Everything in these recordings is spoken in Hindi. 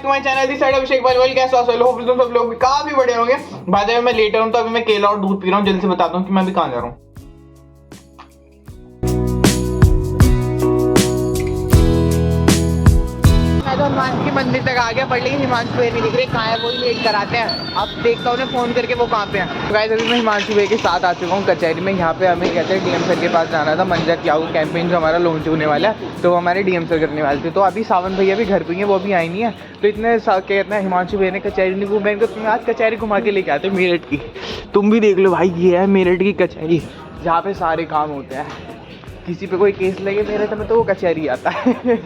Back to my channel. This side Abhishek Balwal. कैसे हो लोग? तुम सब लोग भी काफी बढ़िया होंगे। बाद में मैं लेटर हूँ तो अभी मैं केला और दूध पी रहा हूँ। जल्दी से बताता हूँ कि मैं अभी कहाँ जा रहा हूँ। तो हिमांशु के मंदिर तक आ गया, पर लेकिन हिमांशु भाई नहीं दिख रहे, कहाँ है वो वेट कराते हैं। अब देखता हूँ उन्हें फोन करके वो कहाँ पे हैं। तो गाइस अभी मैं हिमांशु भाई के साथ आ चुका हूँ कचहरी में। यहाँ पे हमें कहते हैं डीएम सर के पास जाना था। मंजा क्याऊ कैंपेन जो हमारा लॉन्च होने वाला है, तो वो हमारे डीएम सर करने वाले थे। तो अभी सावन भैया भी घर पे हैं, वो अभी आई नहीं है। तो इतने कहते हैं हिमांशु भाई ने कचहरी नहीं घूमा, इनको तुम्हें आज कचहरी घुमा के लेके आते मेरठ की। तुम भी देख लो भाई, ये है मेरठ की कचहरी जहाँ पे सारे काम होते हैं। किसी पे कोई केस लगे मेरठ में तो वो कचहरी आता है।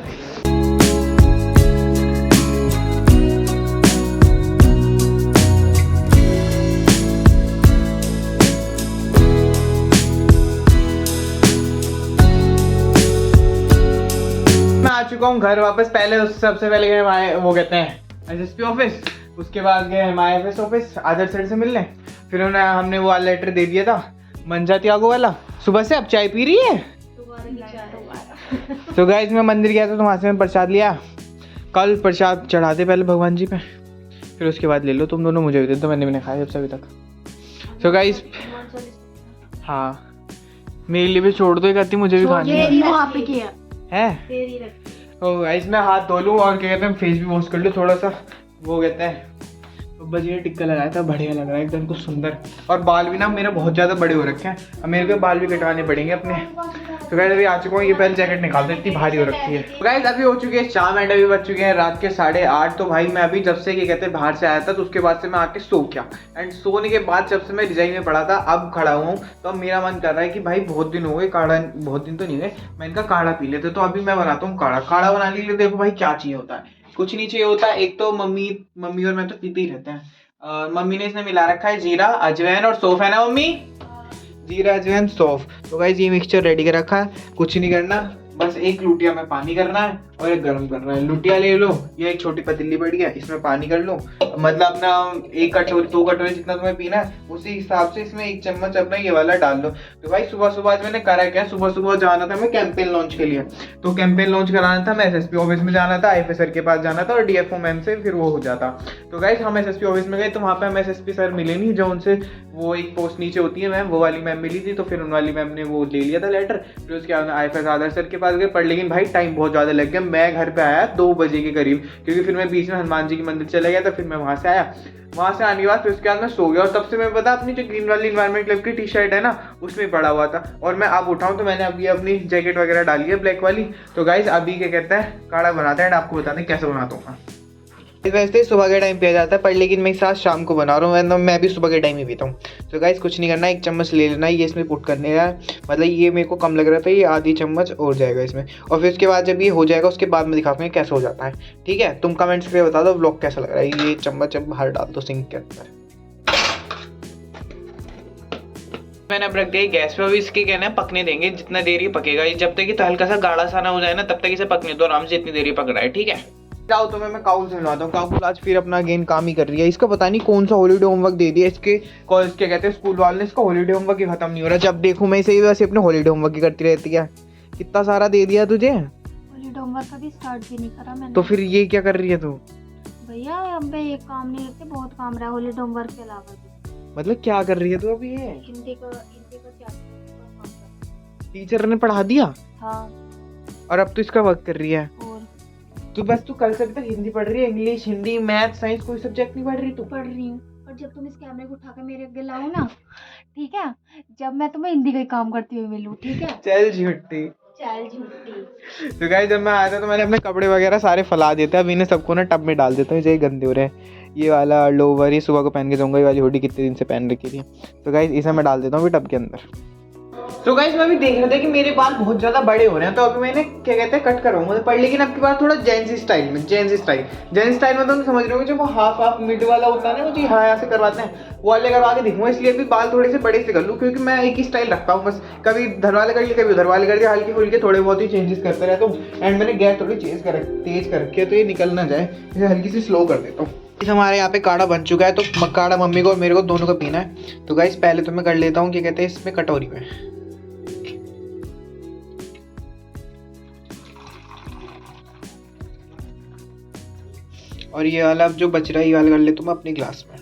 आ चुका हूँ घर वापस। पहले सबसे पहले गए हमारे वो कहते हैं एसएसपी ऑफिस, उसके बाद गए हमारे ऑफिस आदर सर से मिलने। फिर हमने वो वाला लेटर दे दिया था मंजा त्यागो वाला। सुबह से अब चाय पी रही है। तो गाइस मैं मंदिर गया था तो वहाँ से मैं प्रसाद लिया। कल प्रसाद चढ़ाते पहले भगवान जी पे, फिर उसके बाद ले लो तुम दोनों, मुझे भी दे दो, मैंने भी नहीं खाया जब से अभी तक। तो गाइस हाँ मेरे लिए भी छोड़ दो, कहती मुझे भी खानी है। तो गाइस मैं हाथ धो लूँ और क्या कहते हैं फेस भी वॉश कर लूँ थोड़ा सा। वो कहते हैं बब्बा जी ने टिक्का लगाया था, बढ़िया लग रहा है एकदम कुछ सुंदर। और बाल भी ना मेरे बहुत ज़्यादा बड़े हो रखे हैं, अब मेरे को बाल भी कटवाने पड़ेंगे अपने। तो गाइस अभी आ चुका हूँ, ये पहले जैकेट निकाल दो, इतनी भारी हो रखी है। तो गाइस अभी हो चुकी है शाम एंड अभी बज चुके हैं रात के 8:30। तो भाई मैं अभी जब से क्या कहते हैं बाहर से आया था, तो उसके बाद से मैं आके सो गया। एंड सोने के बाद जब से मैं रिजाई में पड़ा था, अब खड़ा हुआ हूँ तो अब मेरा मन कर रहा है कि भाई बहुत दिन हो गए काढ़ा, बहुत दिन तो नहीं हुए, मैं इनका काढ़ा पी लेते। तो अभी मैं बनाता हूँ काढ़ा। काढ़ा बनाने के लिए देखो भाई क्या चाहिए होता है, कुछ नहीं चाहिए होता। एक तो मम्मी और मैं तो पीते ही रहते हैं। मम्मी ने इसमें मिला रखा है जीरा अजवाइन और सौंफ, है ना मम्मी? जीरा अजवाइन सौंफ। तो गाइस ये मिक्सचर रेडी कर रखा है, कुछ नहीं करना, बस एक लुटिया में पानी करना है और एक गर्म करना है। लुटिया ले लो, ये एक छोटी पतीली पड़ी है, इसमें पानी कर लो, मतलब अपना 1 कटोरी 2 कटोरी जितना तुम्हें पीना है उसी हिसाब से इसमें 1 चम्मच अपना ये वाला डाल लो। तो भाई सुबह सुबह आज मैंने करा क्या, सुबह सुबह जाना था मैं कैंपेन लॉन्च के लिए। तो कैंपेन लॉन्च कराना था, मैं एसएसपी ऑफिस में जाना था, आईएफएस सर के पास जाना था और डीएफओ मैम से फिर वो हो जाता। तो गाइस हम एसएसपी ऑफिस में गए तो वहाँ पे हम एसएसपी सर मिले नहीं, जो उनसे वो एक पोस्ट नीचे होती है मैम, वो वाली मैम मिली थी। तो फिर उन वाली मैम ने वो ले लिया था लेटर। फिर उसके बाद आईएफएस आदर सर के पास गए, पर लेकिन भाई टाइम बहुत ज़्यादा लग गया। मैं घर पे आया 2 बजे के करीब, क्योंकि फिर मैं बीच में हनुमान जी के मंदिर चला गया था। फिर मैं वहाँ से आया, वहाँ से आने के बाद फिर उसके बाद मैं सो गया। और तब से मैं पता अपनी जो ग्रीन वाली इन्वायरमेंट क्लब की टी शर्ट है ना, उसमें पड़ा हुआ था। और मैं अब उठाऊँ तो मैंने अभी अपनी जैकेट वगैरह डाली है ब्लैक वाली। तो गाइस अभी क्या कहते हैं काढ़ा बनाते हैं, आपको बताते हैं कैसे बनाता हूँ। वैसे सुबह के टाइम पिया जाता है, पर लेकिन मैं साथ शाम को बना रहा हूँ, मैं भी सुबह के टाइम ही पीता हूँ। तो गाइस कुछ नहीं करना, 1 चम्मच ले लेना है, ये इसमें पुट करने का, मतलब ये मेरे को कम लग रहा था, ये आधी चम्मच और जाएगा इसमें। और फिर उसके बाद जब ये हो जाएगा उसके बाद मैं दिखाऊंगा कैसे हो जाता है। ठीक है, तुम कमेंट्स करके बता दो व्लॉग कैसा लग रहा है। ये चम्मच अब बाहर डाल दो सिंक के अंदर। मैंने अब रख दिया गैस पे। अभी इसके कहना है पकने देंगे, जितना देर ये पकेगा, जब तक ये हल्का सा गाढ़ा सा ना हो जाए ना तब तक इसे पकने दो आराम से, इतनी देर ये पक रहा है। ठीक है, जाओ तो मैं काउल से मिलवाता हूँ। काउल आज फिर अपना अगेन काम ही कर रही है। इसका पता नहीं कौन सा हॉलीडे होमवर्क दे दिया इसके कॉलेज के, कहते हैं स्कूल वाले ने, इसका हॉलीडे होमवर्क ही खत्म नहीं हो रहा। जब देखूं मैं इसे वैसे अपने हॉलीडे होमवर्क ही करती रहती है। कितना सारा दे दिया तुझे, हॉलीडे होमवर्क का भी स्टार्ट भी नहीं करा मैंने। तो फिर ये क्या कर रही है तू? भैया अब मैं एक काम नहीं करते, बहुत काम रहा है हॉलीडे होमवर्क के अलावा। मतलब क्या कर रही है तू अभी? ये हिंदी का चैप्टर टीचर ने पढ़ा दिया? हाँ। और अब तो इसका वर्क कर रही है। और तू बस तू कल से अभी तक हिंदी पढ़ रही है, इंग्लिश हिंदी मैथ साइंस कोई सब्जेक्ट नहीं पढ़ रही तू? पढ़ रही हूँ, और जब तुम इस कैमरे को उठाकर मेरे आगे लाओ ना, ठीक है, जब मैं तुम्हें हिंदी का ही काम करती हुई मिलूँ, ठीक है? चल झूठी, चल झूठी। तो गाइस जब मैं आया था तो मैंने अपने कपड़े वगैरह सारे फैला देते हैं। अभी इन्हें सबको ना टब में डाल देता हूँ, ये गंदे हो रहे हैं। ये वाला लोवर ये सुबह को पहन के जाऊंगा, ये वाली हुडी कितने दिन से पहन रखी थी। तो गाइस इसे मैं डाल देता हूँ टब के अंदर। तो गाइस मैं भी देख रहा था कि मेरे बाल बहुत ज़्यादा बड़े हो रहे हैं, तो अभी मैंने क्या कहते हैं कट करवाऊंगा। पर लेकिन अब की बार थोड़ा जेंजी स्टाइल में, जेंजी स्टाइल में तो समझ रहे हो जो वो हाफ मिड वाला होता है ना, मुझे यहाँ से करवाते हैं, वो वाले करवा के दिखूंगा। इसलिए अभी बाल थोड़े से बड़े से कर लूँ, क्योंकि मैं एक ही स्टाइल रखता हूँ बस, कभी इधर वाले कर लिया कभी उधर वाले कर दिया, हल्के फुल्के थोड़े बहुत ही चेंजेस करते रहता हूँ। एंड मैंने गैस थोड़ी तेज कर रखी है, तो ये निकल ना जाए, इसे हल्की सी स्लो कर देता हूँ। हमारे यहाँ पे काढ़ा बन चुका है, तो काढ़ा मम्मी को और मेरे को दोनों को पीना है। तो गाइस पहले तो मैं कर लेता हूँ क्या कहते हैं इसमें कटोरी में। और ये वाला अब जो बच रहा है ये वाला कर लेता हूँ मैं अपने ग्लास में।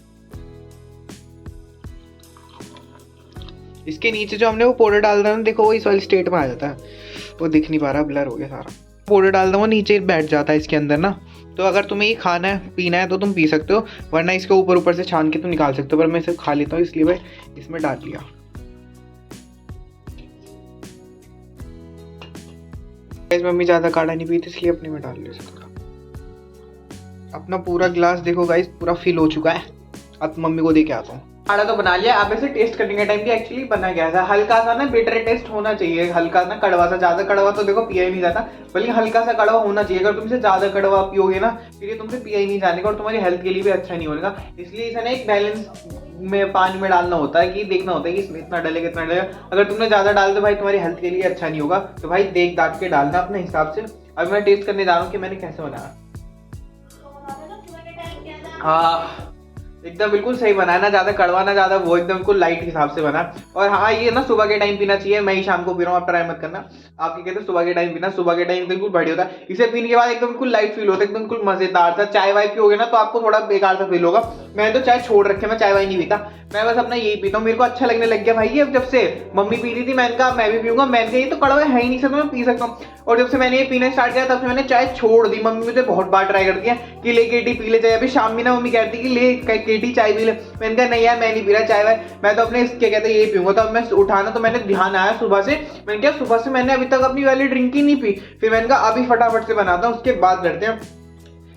इसके नीचे जो हमने वो पाउडर डाल दिया ना, देखो वो इस वाली स्टेट में आ जाता है, वो दिख नहीं पा रहा, ब्लर हो गया सारा। पाउडर डाल दूँ वो नीचे बैठ जाता है इसके अंदर ना। तो अगर तुम्हें ये खाना है पीना है तो तुम पी सकते हो, वरना इसके ऊपर ऊपर से छान के तुम निकाल सकते हो। पर मैं इसे खा लेता हूँ इसलिए भाई इसमें डाल लिया। मम्मी ज़्यादा काढ़ा नहीं पीती इसलिए अपने में डाल लिया। अपना पूरा ग्लास देखो गाइस पूरा फिल हो चुका है। अब मम्मी को दे के आता हूँ। काढ़ा तो बना लिया, अब इसे टेस्ट करने के टाइम भी एक्चुअली बना गया था। हल्का सा ना बिटर टेस्ट होना चाहिए, हल्का ना कड़वा सा, ज्यादा कड़वा तो देखो पिया ही नहीं जाता, बल्कि हल्का सा कड़वा होना चाहिए। अगर तुमसे ज्यादा कड़वा पियोगे ना फिर ये तुमसे पिया ही नहीं जाने का और तुम्हारी हेल्थ के लिए भी अच्छा नहीं होगा। इसलिए इसे ना एक बैलेंस में पानी में डालना होता है, कि देखना होता है कि इसमें इतना डलेगा इतना डलेगा। अगर तुमने ज्यादा डाल दो भाई तुम्हारी हेल्थ के लिए अच्छा नहीं होगा। तो भाई देख दाख के डालना अपने हिसाब से। अब मैं टेस्ट करने जा रहा हूँ कि मैंने कैसे बनाया। हाँ एकदम बिल्कुल सही बना है, ना ज्यादा कड़वा ना ज्यादा वो, एकदम बिल्कुल लाइट हिसाब से बना। और हाँ ये ना सुबह के टाइम पीना चाहिए, मैं ही शाम को पी रहा हूँ, आप ट्राई मत करना। आपके कहते हैं सुबह के टाइम पीना, सुबह के टाइम बिल्कुल बढ़िया होता है। इसे पीने के बाद एकदम बिल्कुल लाइट फील होता है, एकदम बिल्कुल मजेदार सा। चाय वाय पियोगे ना तो आपको थोड़ा बेकार सा फील होगा। मैंने तो चाय छोड़ रखे, मैं चाय वाय नहीं पीता, मैं बस अपना यही पीता हूँ। मेरे को अच्छा लगने लग गया भाई ये, जब से मम्मी पी रही थी मैंने कहा मैं भी पीऊंगा। मैंने कहा ये तो कड़वा है ही नहीं सकता, मैं पी सकता हूँ। और जब से मैंने ये पीना स्टार्ट किया तब से मैंने चाय छोड़ दी। मम्मी मुझे बहुत बार ट्राई करती है कि ले केटी पी ले चाय। अभी शाम में ना मम्मी कहती कि ले केटी चाय पी ले, मैंने कहा नहीं यार मैं नहीं पी रहा चाय वाय, मैं तो अपने इसके कहते हैं यही पीऊंगा। तो अब मैं उठाना तो मैंने ध्यान आया सुबह से, मैंने कहा सुबह से मैंने अभी तक अपनी वाली ड्रिंक ही नहीं पी। फिर मैंने कहा अभी फटाफट से बनाता हूँ, उसके बाद करते हैं।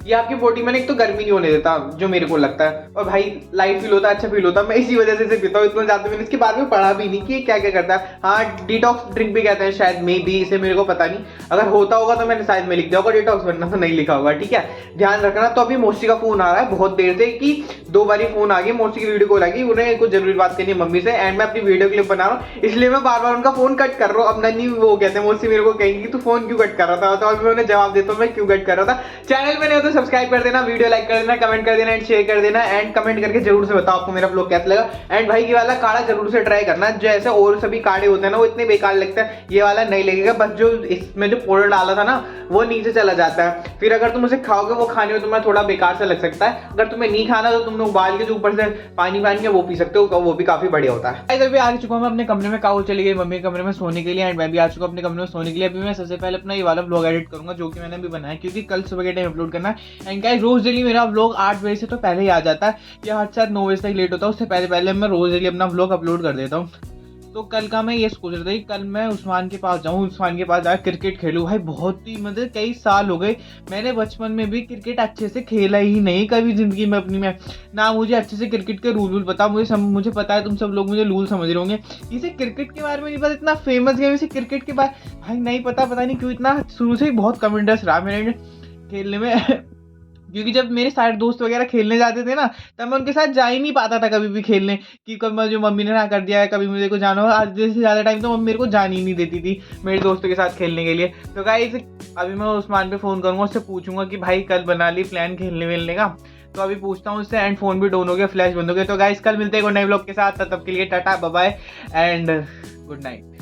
ये आपकी बॉडी में एक तो गर्मी नहीं होने देता जो मेरे को लगता है, और भाई लाइट फील होता है, अच्छा फील होता है। मैं इसी वजह से इसे पीता हूँ। इतना ज्यादा मैंने इसके बारे में पढ़ा भी नहीं कि क्या क्या करता है। हाँ डिटॉक्स ड्रिंक भी कहते हैं शायद, मे बी, इसे मेरे को पता नहीं। अगर होता होगा तो मैंने शायद में लिख दिया होगा डिटॉक्स, वरना तो नहीं लिखा होगा। ठीक है ध्यान रखना। तो अभी मौसी का फोन आ रहा है बहुत देर से, कि 2 बारी फोन आ गई, मौसी की वीडियो कॉल आ गई, उन्हें कुछ जरूरी बात करनी है मम्मी से। एंड मैं अपनी वीडियो क्लिप बना रहा हूँ इसलिए मैं बार बार उनका फोन कट कर रहा हूँ। अब नन्ही वो कहते हैं मौसी मेरे को कहेंगी तू फोन क्यों कट कर रहा था, तो अभी मैं उन्हें जवाब देता हूँ मैं क्यों कट कर रहा था। चैनल में नहीं हो तो सब्सक्राइब कर देना, वीडियो लाइक कर देना, कमेंट कर देना एंड शेयर कर देना। एंड कमेंट करके जरूर से बताओ आपको मेरा व्लॉग कैसा लगा। एंड भाई ये वाला काढ़ा जरूर से ट्राई करना, जैसे और सभी काढ़े होते हैं ना वो इतने बेकार लगते हैं, ये वाला नहीं लगेगा। बस जो इसमें जो पाउडर डाला था ना वो नीचे चला जाता है। फिर अगर तुम उसे खाओगे वो खाने में तुम्हें थोड़ा बेकार सा लग सकता है। अगर तुम्हें नहीं खाना तो तुम उबाल के जो ऊपर से पानी के वो पी सकते हो, वो भी काफी बढ़िया होता है। इधर भी आ चुका हूँ मैं अपने कमरे में, काऊ चली गई मम्मी के कमरे में सोने के लिए। एंड मैं भी आ चुका हूँ अपने कमरे में सोने के लिए। अभी मैं सबसे पहले अपना ये वाला व्लॉग एडिट करूंगा जो कि मैंने अभी बनाया, क्योंकि कल सुबह के टाइम अपलोड करना है। एंड गाइस रोज डेली मेरा व्लॉग 8 बजे से तो पहले ही आ जाता है, या 8 से 9 बजे तक लेट होता है, उससे पहले मैं रोज डेली अपना व्लॉग अपलोड कर देता हूँ। तो कल का मैं ये सोच रहा था कि कल मैं उस्मान के पास जाऊँ, उस्मान के पास जाकर क्रिकेट खेलूँ। भाई बहुत ही मतलब कई साल हो गए, मैंने बचपन में भी क्रिकेट अच्छे से खेला ही नहीं कभी जिंदगी में अपनी में, ना मुझे अच्छे से क्रिकेट के रूल पता। मुझे पता है तुम सब लोग मुझे रूल समझ रहे होंगे, इसे क्रिकेट के बारे में नहीं पता। इतना फेमस गेम इसे क्रिकेट के बारे भाई नहीं पता नहीं क्यों। इतना शुरू से ही बहुत कम इंटरेस्ट रहा मेरे खेलने में क्योंकि जब मेरे सारे दोस्त वगैरह खेलने जाते थे ना तब मैं उनके साथ जा ही नहीं पाता था कभी भी खेलने, कि कभी जो मम्मी ने ना कर दिया है कभी मुझे को जाना हो। आधे से ज़्यादा टाइम तो मम्मी मेरे को जाने ही नहीं देती थी मेरे दोस्तों के साथ खेलने के लिए। तो गाइस अभी मैं उस्मान पे फ़ोन करूँगा, उससे पूछूंगा कि भाई कल बना ली प्लान खेलने वेलने का। तो अभी पूछता हूँ उससे। एंड फ़ोन भी डाउन हो गया, फ्लैश बंद हो गया। तो गाइस कल मिलते हैं एक नए व्लॉग के साथ, तब के लिए tata bye bye and good night.